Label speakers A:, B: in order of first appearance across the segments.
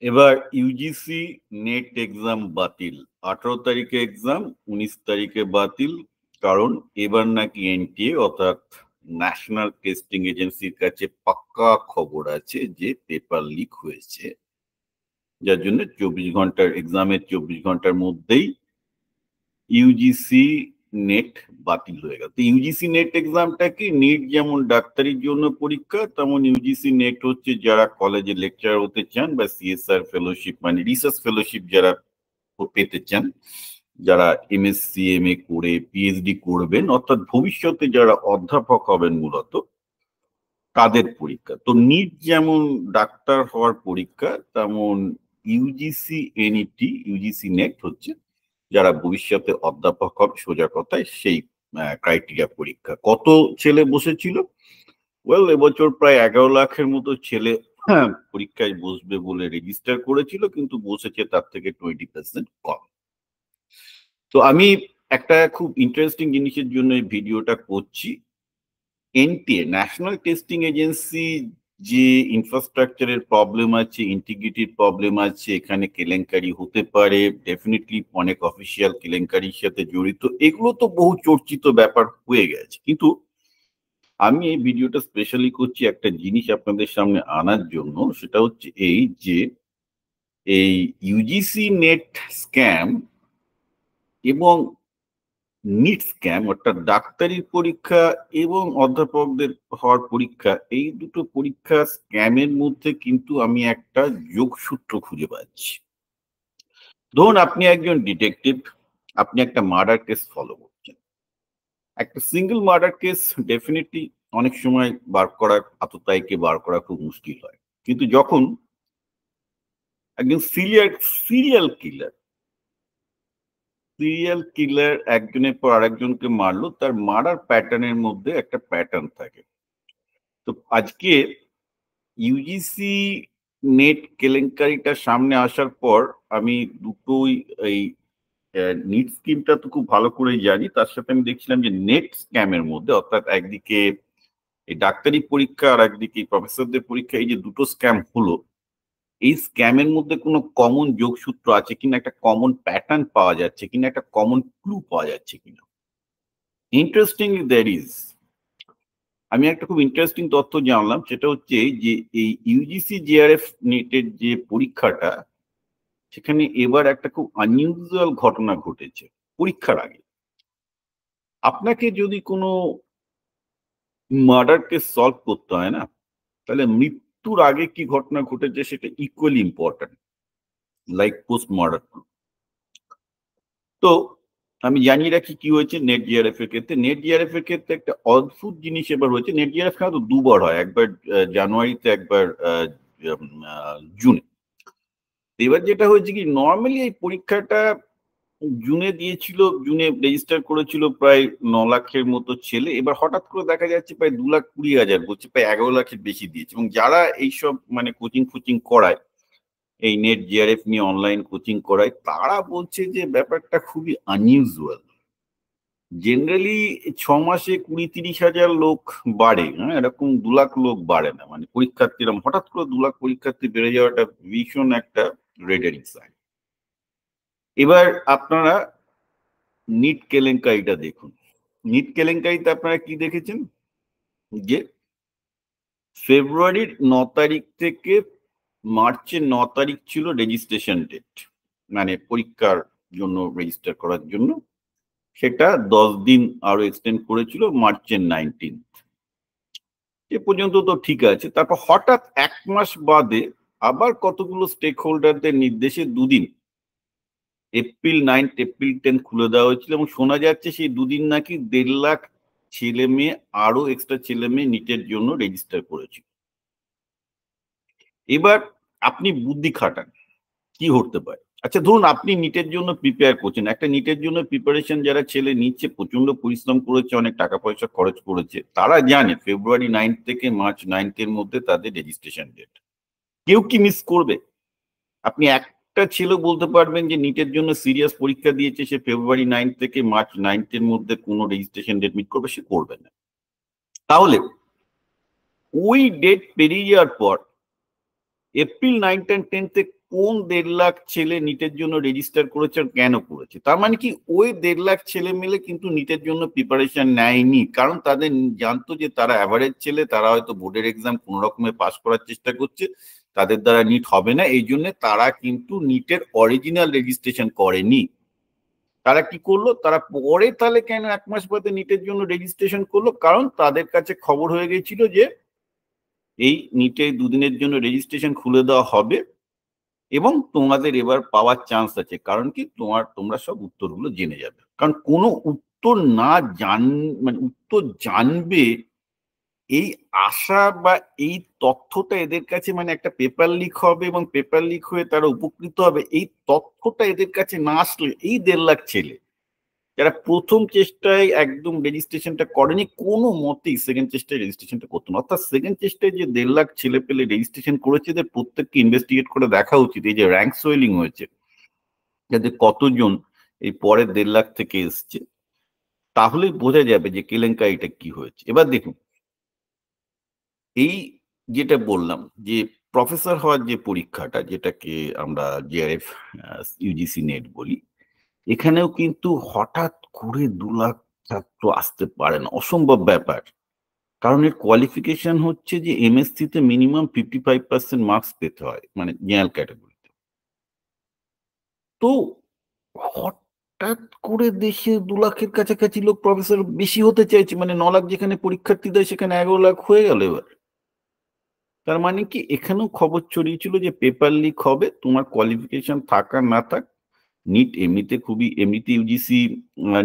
A: এবার UGC net exam বাতিল, 18 তারিখে এক্সাম, 19 তারিখে বাতিল। কারণ এবার নাকি এনটিএ অর্থাৎ ন্যাশনাল টেস্টিং এজেন্সির কাছে পাক্কা খবর আছে যে পেপার লিক হয়েছে, যার জন্য 24 ঘন্টার এক্সামের 24 ঘন্টার মধ্যেই ইউজিসি নেট বাতিল হয়ে গেল। তো ইউজিসি নেট এক্সামটা কি, নিট যেমন ডাক্তারির জন্য পরীক্ষা, তেমন ইউজিসি নেট হচ্ছে যারা কলেজে লেকচারার হতে চান বা সিএসআর ফেলোশিপ মানে রিসার্চ ফেলোশিপ যারা পেতে চান, যারা এমএসসি এমএ করে পিএইচডি করবেন, অর্থাৎ ভবিষ্যতে যারা অধ্যাপক হবেন মূলত তাদের পরীক্ষা। তো নিট যেমন ডাক্তার হওয়ার পরীক্ষা, তেমন ইউজিসি এনইটি ইউজিসি নেট হচ্ছে যারা ভবিষ্যতে অধ্যাপক হবে, সোজা কথায় সেই ক্রাইটেরিয়া পরীক্ষা। কত ছেলে বসেছিল? ওয়েল, এবছর প্রায় 11 লাখের মতো ছেলে পরীক্ষায় বসবে বলে রেজিস্টার করেছিল, কিন্তু বসেছে তার থেকে 20% কম। তো আমি একটা খুব ইন্টারেস্টিং জিনিসের জন্য এই ভিডিওটা করছি। এনটিএ ন্যাশনাল টেস্টিং এজেন্সি যে ইনফ্রাস্ট্রাকচারের প্রবলেম আছে, ইন্টিগ্রিটির প্রবলেম আছে, এখানে কেলেঙ্কারি হতে পারে, ডেফিনেটলি অনেক অফিসিয়াল কেলেঙ্কারির সাথে জড়িত, এগুলো তো বহু চর্চিত ব্যাপার হয়ে গেছে। কিন্তু আমি এই ভিডিওটা স্পেশালি করছি একটা জিনিস আপনাদের সামনে আনার জন্য, সেটা হচ্ছে এই যে এই ইউজিসি নেট স্ক্যাম এবং নিট স্ক্যাম অর্থাৎ ডাক্তারির পরীক্ষা এবং অধ্যাপকদের হওয়ার পরীক্ষা, এই দুটো পরীক্ষা স্ক্যামের মধ্যে কিন্তু আমি একটা যোগসূত্র খুঁজে পাচ্ছি। ধরুন আপনি একজন ডিটেকটিভ, আপনি একটা মার্ডার কেস ফলো করছেন। একটা সিঙ্গেল মার্ডার কেস ডেফিনেটলি অনেক সময় বার করা, আততায়ীকে বার করা খুব মুশকিল হয়, কিন্তু যখন একজন সিরিয়াল কিলার একজনের পর আরেকজনকে মারলো, তার মারার প্যাটার্নের মধ্যে একটা প্যাটার্ন থাকে। তো আজকে ইউজিসি নেট কেলেঙ্কারিটা সামনে আসার পর আমি দুটোই, এই নিট স্কিমটা তো খুব ভালো করে জানি, তার সাথে আমি দেখছিলাম যে নেট স্ক্যামের মধ্যে, অর্থাৎ একদিকে এই ডাক্তারি পরীক্ষা আর একদিকে প্রফেসরদের পরীক্ষা, এই যে দুটো স্ক্যাম হলো, এই স্ক্যামের মধ্যে কোনো কমন যোগসূত্র আছে কিনা, একটা কমন প্যাটার্ন পাওয়া যাচ্ছে কিনা, একটা কমন ক্লু পাওয়া যাচ্ছে কিনা। ইন্টারেস্টিং দ্যার ইজ, আমি একটা খুব ইন্টারেস্টিং তথ্য জানলাম, সেটা হচ্ছে যে এই ইউজিসি জেআরএফ নেটের যে পরীক্ষাটা, সেখানে এবার একটা খুব আনইউজুয়াল ঘটনা ঘটেছে। পরীক্ষার আগে আপনাকে যদি কোনো মার্ডার কেস সলভ করতে হয় না, তাহলে মৃত্যুর আগে কি ঘটনা ঘটেছে সেটা equally important, like post murder. তো আমি জানিয়ে রাখি কি হয়েছে নেট জিআরএফ এর ক্ষেত্রে। নেট জিআরএফ এর ক্ষেত্রে একটা অদ্ভুত জিনিস এবার হয়েছে। নেট জিআরএফ তো দুবার হয়, একবার জানুয়ারিতে, একবার জুনে। এবার যেটা হয়েছে কি, নর্মালি এই পরীক্ষাটা জুনে দিয়েছিল, জুনে রেজিস্টার করেছিল প্রায় 9 লাখের মতো ছেলে। এবার হঠাৎ করে দেখা যাচ্ছে প্রায় 2,20,000, বলছে প্রায় 11 লাখের বেশি দিয়েছে। এবং যারা এইসব মানে কোচিং করায়, এই নেট জিআরএফ নিয়ে অনলাইন কোচিং করায়, তারা বলছে যে ব্যাপারটা খুবই আনইউজুয়াল। জেনারেলি 6 মাসে 20-30 হাজার লোক বাড়ে, হ্যাঁ, এরকম 2 লাখ লোক বাড়ে না। মানে পরীক্ষার্থীরা হঠাৎ করে 2 লাখ পরীক্ষার্থী বেড়ে যাওয়াটা ভীষণ একটা রেডারিং সাইন। এবার আপনারা নিট কেলেঙ্কারিটা দেখুন। নিট কেলেঙ্কারিতে আপনারা কি দেখেছেন যে ফেব্রুয়ারির 9 তারিখ থেকে মার্চের 9 তারিখ ছিল রেজিস্ট্রেশন ডেট, মানে পরীক্ষার জন্য রেজিস্টার করার জন্য। সেটা 10 দিন আরো এক্সটেন্ড করেছিল মার্চের 19। এ পর্যন্ত তো ঠিক আছে। তারপর হঠাৎ 1 মাস বাদে আবার কতগুলো স্টেক হোল্ডারদের নির্দেশে দুদিন, এপ্রিল 9, এপ্রিল 10 খুলে দেওয়া হয়েছিল। এবং শোনা যাচ্ছে সেই দুদিন নাকি 1.5 লাখ ছেলে মেয়ে, আরো এক্সট্রা ছেলে মেয়ে নিটের জন্য রেজিস্টার করেছিল। এবার আপনি বুদ্ধি খাটান, কি হতে পারে। আচ্ছা ধরুন আপনি নিটের জন্য প্রিপেয়ার করছেন, একটা নিটের জন্য প্রিপারেশন যারা ছেলে নিচ্ছে, প্রচন্ড পরিশ্রম করেছে, অনেক টাকা পয়সা খরচ করেছে, তারা জানে ফেব্রুয়ারি 9 থেকে মার্চ 9 মধ্যে তাদের রেজিস্ট্রেশন ডেট। কেউ কি মিস করবে? আপনি একটা ছেলে বলতে পারবেন যে নিটের জন্য সিরিয়াস পরীক্ষা দিয়েছে, সে ফেব্রুয়ারি 9 থেকে মার্চ 9 মধ্যে কোনো রেজিস্ট্রেশন ডেট মিট করবে? সে করবে না। তাহলে ওই ডেট পেরিয়ে যাওয়ার পর এপ্রিল 9 and 10 কোন 1.5 লাখ ছেলে নিটের জন্য রেজিস্টার করেছে আর কেন করেছে। তার মানে কি ওই 1.5 লাখ ছেলে মিলে কিন্তু নিটের জন্য প্রিপারেশন নেয়নি, কারণ তাদের জানতো যে তারা অ্যাভারেজ ছেলে, তারা হয়তো বোর্ডের এক্সাম কোন রকমে পাস করার চেষ্টা করছে, তাদের দ্বারা নিট হবে না, এই জন্য তারা কিন্তু নিটের অরিজিনাল রেজিস্ট্রেশন করেনি। তারা কি করলো, তারা পরে তাহলে কেন 1 মাস বাদে নিটের জন্য রেজিস্ট্রেশন করলো, কারণ তাদের কাছে খবর হয়ে গেছিল যে এই নিটে 2 দিনের জন্য রেজিস্ট্রেশন খুলে দেওয়া হবে এবং তোমাদের এবার পাওয়ার চান্স আছে। কারণ কি, তোমরা সব উত্তরগুলো জেনে যাবে, কারণ কোনো উত্তর না মানে উত্তর জানবে এই আশা বা এই তথ্যটা এদের কাছে, মানে একটা পেপার লিক হবে এবং পেপার লিক হয়ে তারা উপকৃত হবে, এই তথ্যটা এদের কাছে না আসলে এই 1.5 লাখ ছেলে যারা প্রথম চেষ্টায় একদম রেজিস্ট্রেশনটা করেনি, কোনো মতেই সেকেন্ড চেষ্টায় রেজিস্ট্রেশনটা করতো না। অর্থাৎ সেকেন্ড চেষ্টায় যে 1.5 লাখ ছেলে পেলে রেজিস্ট্রেশন করেছে, এদের প্রত্যেককে ইনভেস্টিগেট করে দেখা উচিত এই যে র্যাঙ্ক সোয়েলিং হয়েছে, যাতে কতজন এই পরের 1.5 লাখ থেকে এসছে, তাহলে বোঝা যাবে যে কেলেঙ্কারিটা কি হয়েছে। এবার দেখুন, এই যেটা বললাম যে প্রফেসর হওয়ার যে পরীক্ষাটা, যেটাকে আমরা জিআরএফ ইউজিসি নেট বলি, এখানেও কিন্তু হঠাৎ করে 2 লাখ ছাত্র আসতে পারে না, অসম্ভব ব্যাপার। কারণ এর কোয়ালিফিকেশন হচ্ছে যে এমএসসি তে মিনিমাম 55% মার্কস পেতে হয়, মানে জেনারেল ক্যাটাগরিতে। তো হঠাৎ করে দেশে 2 লাখের কাছাকাছি লোক প্রফেসর বেশি হতে চাইছে, মানে 9 লাখ যেখানে পরীক্ষার্থী দেয় সেখানে 11 লাখ হয়ে গেল এবার। তার মানে কি এখানেও খবর ছড়িয়েছিল যে পেপার লিক হবে, তোমার কোয়ালিফিকেশন থাক আর না থাক। নিট এমনিতে ইউজিসি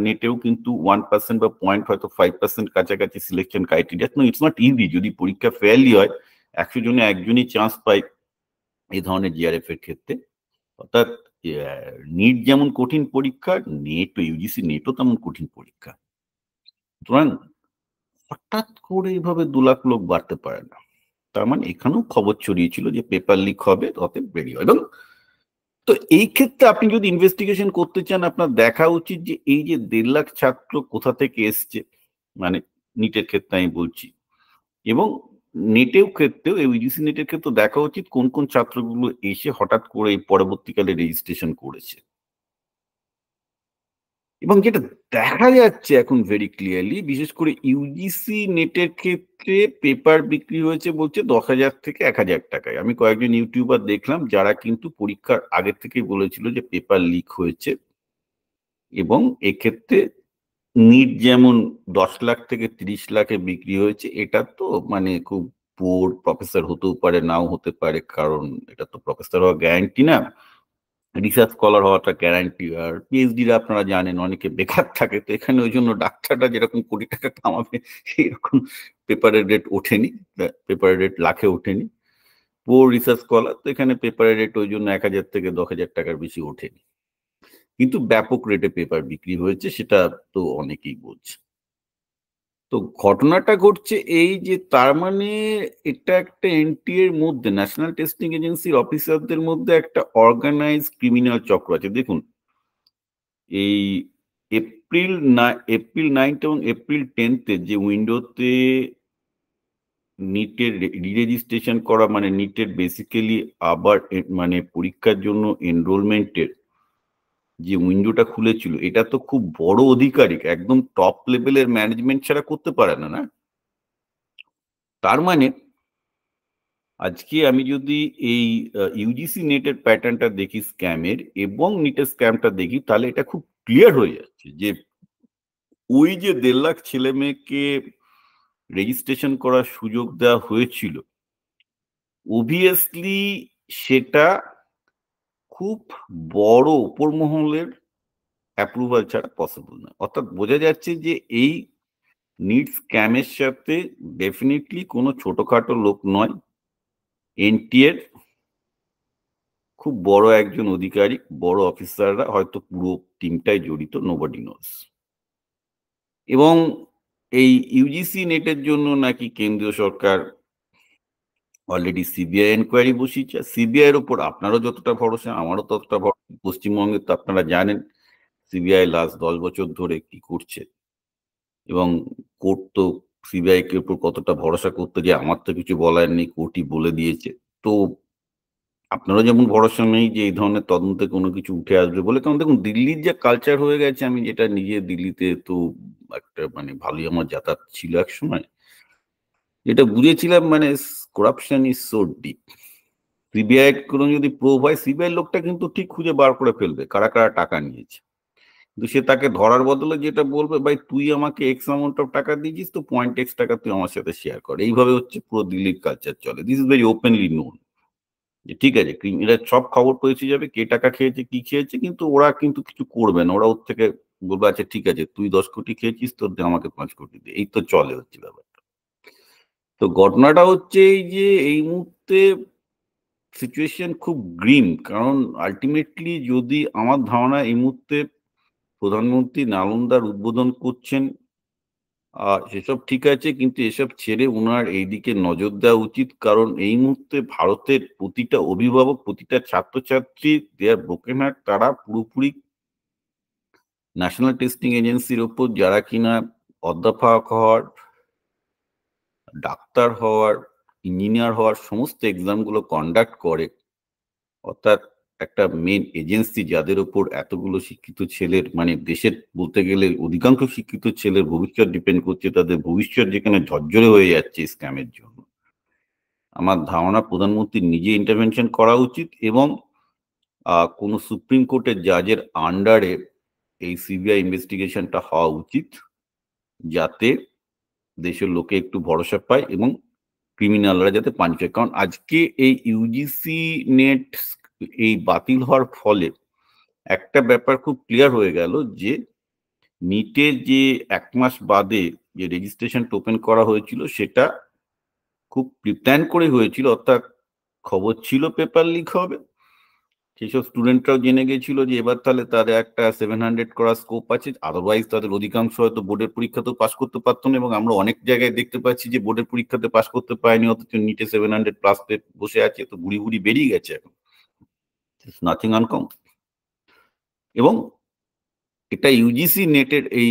A: নেটেও কিন্তু 1% বা পয়েন্ট হয়তো 5% কাছাকাছি selection criteria. It's not easy, যদি পরীক্ষা ফেয়ারলি হয় 100 জনে একজনই চান্স পায় এই ধরনের জিআরএফ এর ক্ষেত্রে। অর্থাৎ নিট যেমন কঠিন পরীক্ষা, ইউজিসি নেটও তেমন কঠিন পরীক্ষা। সুতরাং হঠাৎ করে এইভাবে 2 লাখ লোক বাড়তে পারে না। তার মানে এখানেও খবর ছড়িয়েছিল যে পেপার লিক হবে, অতএব বেরিয়ে। এবং তো এই ক্ষেত্রে আপনি যদি ইনভেস্টিগেশন করতে চান, আপনার দেখা উচিত যে এই যে 1.5 লাখ ছাত্র কোথা থেকে এসছে, মানে নিটের ক্ষেত্রে আমি বলছি, এবং ক্ষেত্রেও ইউজিসি নেটের ক্ষেত্রে দেখা উচিত কোন কোন ছাত্রগুলো এসে হঠাৎ করে পরবর্তীকালে রেজিস্ট্রেশন করেছে। এবং যেটা দেখা যাচ্ছে এখন ভেরি ক্লিয়ারলি, বিশেষ করে ইউজিসি নেটের ক্ষেত্রে পেপার বিক্রি হয়েছে বলছে 10,000 থেকে 1,000 টাকায়। আমি কয়েকজন ইউটিউবার দেখলাম যারা কিন্তু পরীক্ষার আগে থেকেই বলেছিল যে পেপার লিক হয়েছে, এবং এক্ষেত্রে নিট যেমন 10 লাখ থেকে 30 লাখে বিক্রি হয়েছে, এটা তো মানে খুব পুওর প্রফেসর হতেও পারে, নাও হতে পারে, কারণ এটা তো প্রফেসর হওয়া গ্যারান্টি না, রিসার্চ স্কলার হওয়াটা গ্যারান্টি। আর পিএইচডিরা আপনারা জানেন অনেকে বেকার থাকে, তো এখানে ওই জন্য ডাক্তাররা যেরকম কোটি টাকা কামাবে এরকম পেপারের রেট ওঠেনি, পেপারের রেট লাখে ওঠেনি। পুরো রিসার্চ স্কলার তো এখানে পেপারের রেট ওই জন্য 1,000 থেকে 10,000 টাকার বেশি ওঠেনি, কিন্তু ব্যাপক রেটে পেপার বিক্রি হয়েছে, সেটা তো অনেকেই বলছে। তো ঘটনাটা ঘটছে এই যে, তার মানে এটা একটা এনটিএ এর মধ্যে, ন্যাশনাল টেস্টিং এজেন্সির অফিসারদের মধ্যে একটা অর্গানাইজ ক্রিমিনাল চক্র আছে। দেখুন, এই এপ্রিল 9 এবং এপ্রিল 10 যে উইন্ডোতে নিটের রিরেজিস্ট্রেশন করা, মানে নিটের বেসিক্যালি আবার মানে পরীক্ষার জন্য এনরোলমেন্টের যে উইন্ডোটা খুলেছিল, এটা তো খুব বড় অধিকারিক, একদম টপ লেভেলের ম্যানেজমেন্ট ছাড়া করতে পারে না। না, তার মানে আজকে আমি যদি এই ইউজিসি নেটের প্যাটার্নটা দেখি স্ক্যামের এবং নিটের স্ক্যামটা দেখি, তাহলে এটা খুব ক্লিয়ার হয়ে যাচ্ছে যে ওই যে 1.5 লাখ ছেলে মেয়েকে রেজিস্ট্রেশন করার সুযোগ দেওয়া হয়েছিল, অবভিয়াসলি সেটা খুব বড় উপর মহলের অ্যাপ্রুভাল ছাড়া পসিবল না। অর্থাৎ বোঝা যাচ্ছে যে এই নিট স্ক্যামের সাথে ডেফিনেটলি কোনো ছোটখাটো লোক নয়, এনটিএর খুব বড় একজন আধিকারিক, বড় অফিসাররা, হয়তো পুরো টিমটাই জড়িত, নোবডি নোজ। এবং এই ইউজিসি নেটের জন্য নাকি কেন্দ্রীয় সরকার অলরেডি সিবিআই এনকোয়ারি বসিয়েছে। সিবিআই এর উপর আপনারও যতটা ভরসা, আমারও ততটা ভরসা। পশ্চিমবঙ্গে তো আপনারা জানেন সিবিআই লাস্ট 10 বছর ধরে কি করছে, এবং কোর্ট তো সিবিআই কে উপর কতটা ভরসা করতে, যে আমার তো কিছু বলার নেই, কোর্টই বলে দিয়েছে। তো আপনারও যেমন ভরসা নেই যে এই ধরনের তদন্তে কোনো কিছু উঠে আসবে বলে, কারণ দেখুন দিল্লির যে কালচার হয়ে গেছে, আমি যেটা নিজে দিল্লিতে তো একটা মানে ভালোই আমার যাতায়াত ছিল এক সময়, যেটা বুঝেছিলাম মানে corruption is so deep. CBI কোনো যদি প্রুভ হয়, সিবিআই লোকটা কিন্তু ঠিক খুঁজে বার করে ফেলবে কারা কারা টাকা নিয়েছে। কিন্তু সে তাকে ধরার বদলে যেটা বলবে, ভাই তুই আমাকে এক্স অ্যামাউন্ট অফ টাকা দিয়েছিস তো পয়েন্ট এক্স টাকা তুই আমার সাথে শেয়ার কর। এইভাবে হচ্ছে পুরো দিল্লির কালচার চলে। This is very openly known যে ঠিক আছে এরা সব খবর পৌঁছে যাবে কে টাকা খেয়েছে কি খেয়েছে, কিন্তু ওরা কিন্তু কিছু করবে না। ওরা ওর থেকে বলবে আচ্ছা ঠিক আছে তুই 10 কোটি খেয়েছিস তোর দে আমাকে 5 কোটি দে, এই তো চলে হচ্ছে ব্যাপারটা। তো ঘটনাটা হচ্ছে এই যে এই মুহূর্তে সিচুয়েশন খুব গ্রিম, কারণ আলটিমেটলি যদি আমার ধারণা এই মুহূর্তে প্রধানমন্ত্রী নালন্দার উদ্বোধন করছেন, সেসব ঠিক আছে, কিন্তু এসব ছেড়ে ওনার এইদিকে নজর দেওয়া উচিত। কারণ এই মুহূর্তে ভারতের প্রতিটা অভিভাবক প্রতিটা ছাত্রছাত্রী দে আর ব্রোকেন হার্ট, তারা পুরোপুরি ন্যাশনাল টেস্টিং এজেন্সির ওপর, যারা কিনা অধ্যাপক হওয়ার, ডাক্তার হওয়ার, ইঞ্জিনিয়ার হওয়ার সমস্ত এক্সাম গুলো কন্ডাক্ট করে, অর্থাৎ একটা মেন এজেন্সি যাদের উপর এতগুলো শিক্ষিত ছেলের মানে দেশের বলতে গেলে অধিকাংশ শিক্ষিত ছেলের ভবিষ্যৎ ডিপেন্ড করছে, তাদের ভবিষ্যৎ যেখানে ঝরঝরে হয়ে যাচ্ছে স্ক্যামের জন্য। আমার ধারণা প্রধানমন্ত্রী নিজে ইন্টারভেনশন করা উচিত এবং কোনো সুপ্রিম কোর্টের জাজের আন্ডারে এই সিবিআই ইনভেস্টিগেশনটা হওয়া উচিত, যাতে দেশের লোকে একটু ভরসা পায় এবং ক্রিমিনালরা যাতে পানি পায়। কারণ আজকে এই ইউজিসি নেট এই বাতিল হওয়ার ফলে একটা ব্যাপার খুব ক্লিয়ার হয়ে গেল যে নিটের যে 1 মাস বাদে যে রেজিস্ট্রেশন ওপেন করা হয়েছিল সেটা খুব প্রিপ্ল্যান করে হয়েছিল, অর্থাৎ খবর ছিল পেপার লিক হবে, সেসব স্টুডেন্টরাও জেনে গেছিল যে এবার তাহলে তাদের একটা 700 করার স্কোপ আছে, আদারওয়াইজ তাদের অধিকাংশ হয়তো বোর্ডের পরীক্ষাতেও পাস করতে পারতো না। এবং আমরা অনেক জায়গায় দেখতে পাচ্ছি যে বোর্ডের পরীক্ষাতে পাস করতে পারেনি, অথচ নিটে 700+ বসে আছে, তো বুড়ি বুড়ি বেরিয়ে গেছে এখন, নাথিং আনকমন। এবং এটা ইউজিসি নেটের এই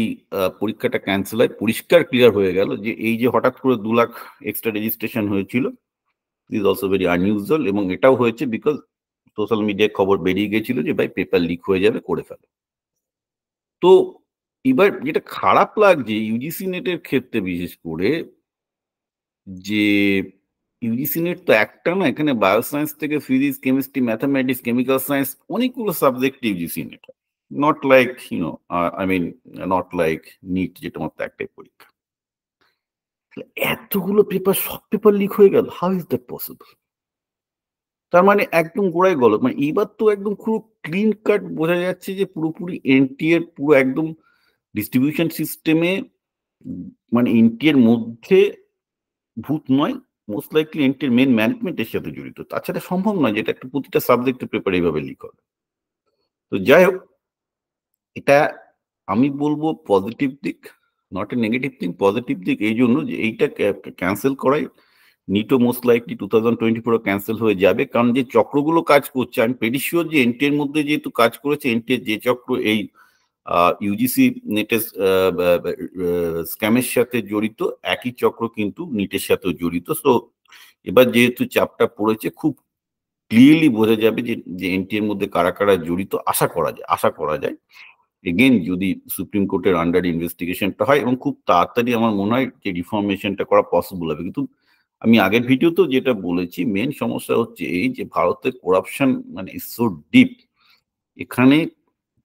A: পরীক্ষাটা ক্যান্সেল হয়, পরিষ্কার ক্লিয়ার হয়ে গেল যে এই যে হঠাৎ করে 2 লাখ এক্সট্রা রেজিস্ট্রেশন হয়েছিল, ইজ অলসো ভেরি আনইউজুয়াল। এবং এটাও হয়েছে বিকজ সোশ্যাল মিডিয়ায় খবর বেরিয়ে গেছিল যে ভাই পেপার লিক হয়ে যাবে, করে ফেলো। তো এবার যেটা খারাপ লাগছে ইউজিসি নেটের ক্ষেত্রে বিশেষ করে, যে ইউজিসি নেট তো একটা না, এখানে বায়োসায়েন্স থেকে physics, chemistry, mathematics, chemical science অনেকগুলো subject UGC NET, not like I mean not like NEET যেটা মাত্র একটাই পরীক্ষা। এতগুলো পেপার, সব পেপার লিক হয়ে গেল, হাউ ইজ দ্যাট পসিবল? তার মানে একদম গোড়ায় গলদ। মানে এইবার তো একদম খুব ক্লিন কাট বোঝা যাচ্ছে যে পুরোপুরি এনটিএর পুরো একদম ডিস্ট্রিবিউশন সিস্টেমে, মানে এনটিএর মধ্যে ভূত নয়, মোস্ট লাইকলি এনটিএর মেন ম্যানেজমেন্টের সাথে জড়িত। তাছাড়া সম্ভব নয় যেটা একটা প্রতিটা সাবজেক্টের পেপার এইভাবে লিক হবে। তো যাই হোক, এটা আমি বলবো পজিটিভ দিক, not a negative thing. Positive দিক এই জন্য যে এইটা ক্যান্সেল করাই, নিটও মোস্ট লাইকলি 2024 ক্যান্সেল হয়ে যাবে। কারণ যে চক্রগুলো কাজ করছে, আমি প্রেটি শিওর যে এনটিএর মধ্যে যেহেতু কাজ করেছে, এনটিএর যে চক্র এই ইউজিসি নেটের স্ক্যামের সাথে জড়িত, একই চক্র কিন্তু নিটের সাথেও জড়িত। সো এবার যেহেতু চাপটা পড়েছে, খুব ক্লিয়ারলি বোঝা যাবে যে এনটিএর মধ্যে কারা কারা জড়িত। আশা করা যায় এগেন যদি সুপ্রিম কোর্টের আন্ডারে ইনভেস্টিগেশনটা হয় এবং খুব তাড়াতাড়ি আমার মনে হয় যে রিফর্মেশনটা করা পসিবল হবে। কিন্তু আমি আগের ভিডিওতেও যেটা বলেছি, মেন সমস্যা হচ্ছে এই যে ভারতের করাপশন মানে ইজ সো ডিপ। এখানে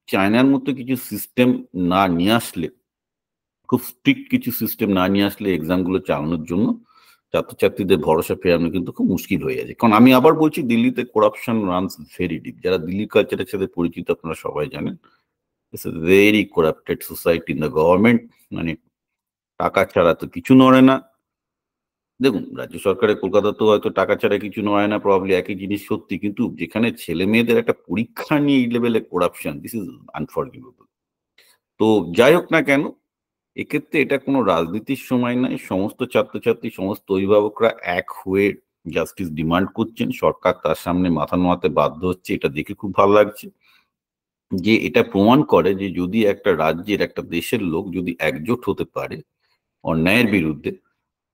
A: চায়নার মতো কিছু সিস্টেম না নিয়ে আসলে, খুব স্ট্রিক্ট কিছু সিস্টেম না নিয়ে আসলে এক্সামগুলো চালানোর জন্য ছাত্রছাত্রীদের ভরসা ফেরানো কিন্তু খুব মুশকিল হয়ে যাচ্ছে। কারণ আমি আবার বলছি, দিল্লিতে করাপশন রানস ভেরি ডিপ। যারা দিল্লি কালচারের সাথে পরিচিত আপনারা সবাই জানেন, it's a very corrupted society in the government. মানে টাকা ছাড়া তো কিছু নড়ে না। দেখুন রাজ্য সরকারের কলকাতাতেও হয়তো টাকা ছাড়া কিছু নয় না, প্রবাবলি একই জিনিস সত্যি, কিন্তু যেখানে ছেলে মেয়েদের একটা পরীক্ষা নিয়ে এই লেভেলে করাপশন, দিস ইজ আনফরগিভেবল। তো যাই হোক না কেন, এক্ষেত্রে এটা কোনো রাজনীতির সময় নয়। সমস্ত ছাত্রছাত্রী, সমস্ত অভিভাবকরা এক হয়ে জাস্টিস ডিমান্ড করছেন, সরকার তার সামনে মাথা নোয়াতে বাধ্য হচ্ছে। এটা দেখে খুব ভালো লাগছে যে এটা প্রমাণ করে যে যদি একটা রাজ্যের, একটা দেশের লোক যদি একজোট হতে পারে অন্যায়ের বিরুদ্ধে,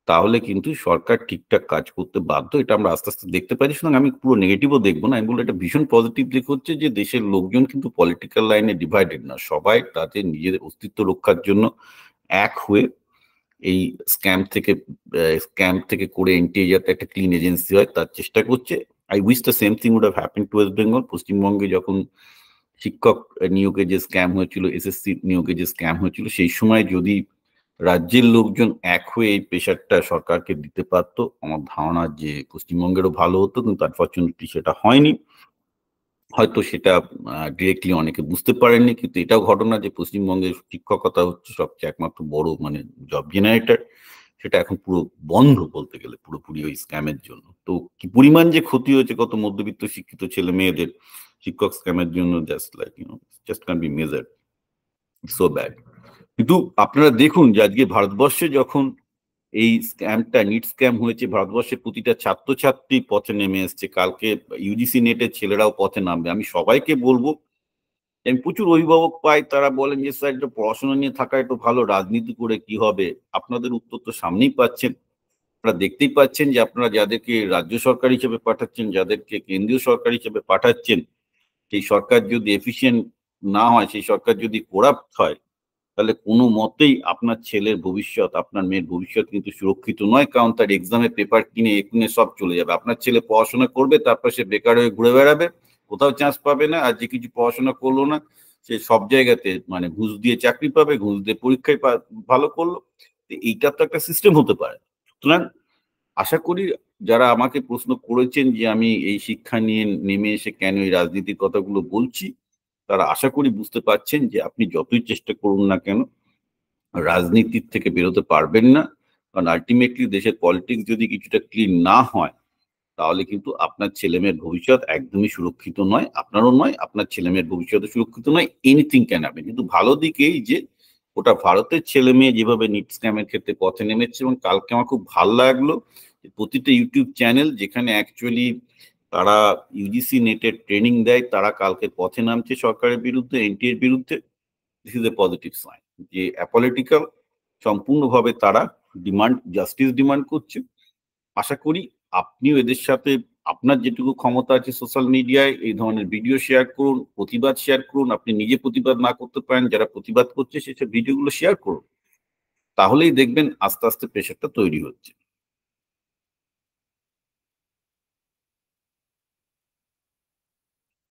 A: তাহলে কিন্তু সরকার ঠিকঠাক কাজ করতে বাধ্য। এটা আমরা আস্তে আস্তে দেখতে পাচ্ছি। সুতরাং আমি পুরো নেগেটিভও দেখবো না। আমি বলবো এটা ভীষণ পজিটিভ দিক হচ্ছে যে দেশের লোকজন কিন্তু পলিটিক্যাল লাইনে ডিভাইডেড না। সবাই তাদের নিজেদের অস্তিত্ব রক্ষার জন্য এক হয়ে এই স্ক্যাম থেকে করে এনটিএ যাতে একটা ক্লিন এজেন্সি হয় তার চেষ্টা করছে। I wish the same thing would have happen to West Bengal. পশ্চিমবঙ্গে যখন শিক্ষক নিয়োগে যে স্ক্যাম হয়েছিল, এসএসসি নিয়োগে যে স্ক্যাম হয়েছিল, সেই সময় যদি রাজ্যের লোকজন এক হয়ে এই প্রেশারটা সরকারকে দিতে পারতো, আমার ধারণা যে পশ্চিমবঙ্গেরও ভালো হতো, কিন্তু আনফর্চুনেটলি সেটা হয়নি। হয়তো সেটা ডিরেক্টলি অনেকে বুঝতে পারেননি, কিন্তু এটাও ঘটনা যে পশ্চিমবঙ্গের শিক্ষকতা হচ্ছে সবচেয়ে একমাত্র বড় মানে জব জেনারেটর। সেটা এখন পুরো বন্ধ বলতে গেলে পুরোপুরি ওই স্ক্যামের জন্য। তো কি পরিমাণ যে ক্ষতি হয়েছে কত মধ্যবিত্ত শিক্ষিত ছেলে মেয়েদের শিক্ষক স্ক্যামের জন্য, just can be measured. So bad. কিন্তু আপনারা দেখুন যে আজকে ভারতবর্ষে যখন এই স্ক্যামটা নিট স্ক্যাম হয়েছে, ভারতবর্ষের প্রতিটা ছাত্রছাত্রী পথে নেমে এসছে। কালকে ইউজিসি নেটের ছেলেরাও পথে নামবে। আমি সবাইকে বলবো, আমি প্রচুর অভিভাবক পাই, তারা বলেন যে স্যার এটা পড়াশোনা নিয়ে থাকা একটু ভালো, রাজনীতি করে কি হবে। আপনাদের উত্তর তো সামনেই পাচ্ছেন। আপনারা দেখতেই পাচ্ছেন যে আপনারা যাদেরকে রাজ্য সরকার হিসেবে পাঠাচ্ছেন, যাদেরকে কেন্দ্রীয় সরকার হিসেবে পাঠাচ্ছেন, সেই সরকার যদি এফিসিয়েন্ট না হয়, সেই সরকার যদি করাপ্ট হয়, তাহলে কোনো মতেই আপনার ছেলের ভবিষ্যৎ, আপনার মেয়ের ভবিষ্যৎ কিন্তু সুরক্ষিত নয়। কারণ তার এক্সামের পেপার কিনে একুনে সব চলে যাবে। আপনার ছেলে পড়াশোনা করবে, তারপর সে বেকার হয়ে ঘুরে বেড়াবে, কোথাও চান্স পাবে না। আর যে কিছু পড়াশোনা করলো না, সে সব জায়গাতে মানে ঘুষ দিয়ে চাকরি পাবে, ঘুষ দিয়ে পরীক্ষায় ভালো করলো। এইটা তো একটা সিস্টেম হতে পারে। সুতরাং আশা করি যারা আমাকে প্রশ্ন করেছেন যে আমি এই শিক্ষা নিয়ে নেমে এসে কেন এই রাজনীতির কথাগুলো বলছি, তারা আশা করি বুঝতে পারছেন যে আপনি যতই চেষ্টা করুন না কেন রাজনীতির থেকে বেরোতে পারবেন না। কারণ আলটিমেটলি দেশের পলিটিক্স যদি কিছুটা ক্লিন না হয়, তাহলে কিন্তু আপনার ছেলেমেয়ের ভবিষ্যৎ একদমই সুরক্ষিত নয়। আপনারও নয়, আপনার ছেলেমেয়ের ভবিষ্যৎ সুরক্ষিত নয়। Anything can happen. কিন্তু ভালো দিকে এই যে ওটা ভারতের ছেলে মেয়ে যেভাবে নিট স্ক্যামের ক্ষেত্রে পথে নেমেছে, এবং কালকে আমার খুব ভালো লাগলো যে প্রতিটা ইউটিউব চ্যানেল যেখানে অ্যাকচুয়ালি তারা ইউজিসি নেটের ট্রেনিং দেয়, তারা কালকে পথে নামছে সরকারের বিরুদ্ধে, এনটিএর বিরুদ্ধে। This is a positive sign যে অ্যাপলিটিক্যাল সম্পূর্ণভাবে তারা জাস্টিস ডিমান্ড করছে। আশা করি আপনিও এদের সাথে আপনার যেটুকু ক্ষমতা আছে সোশ্যাল মিডিয়ায় এই ধরনের ভিডিও শেয়ার করুন, প্রতিবাদ শেয়ার করুন। আপনি নিজে প্রতিবাদ না করতে পারেন, যারা প্রতিবাদ করছে সেসব ভিডিওগুলো শেয়ার করুন। তাহলেই দেখবেন আস্তে আস্তে প্রেশারটা তৈরি হচ্ছে।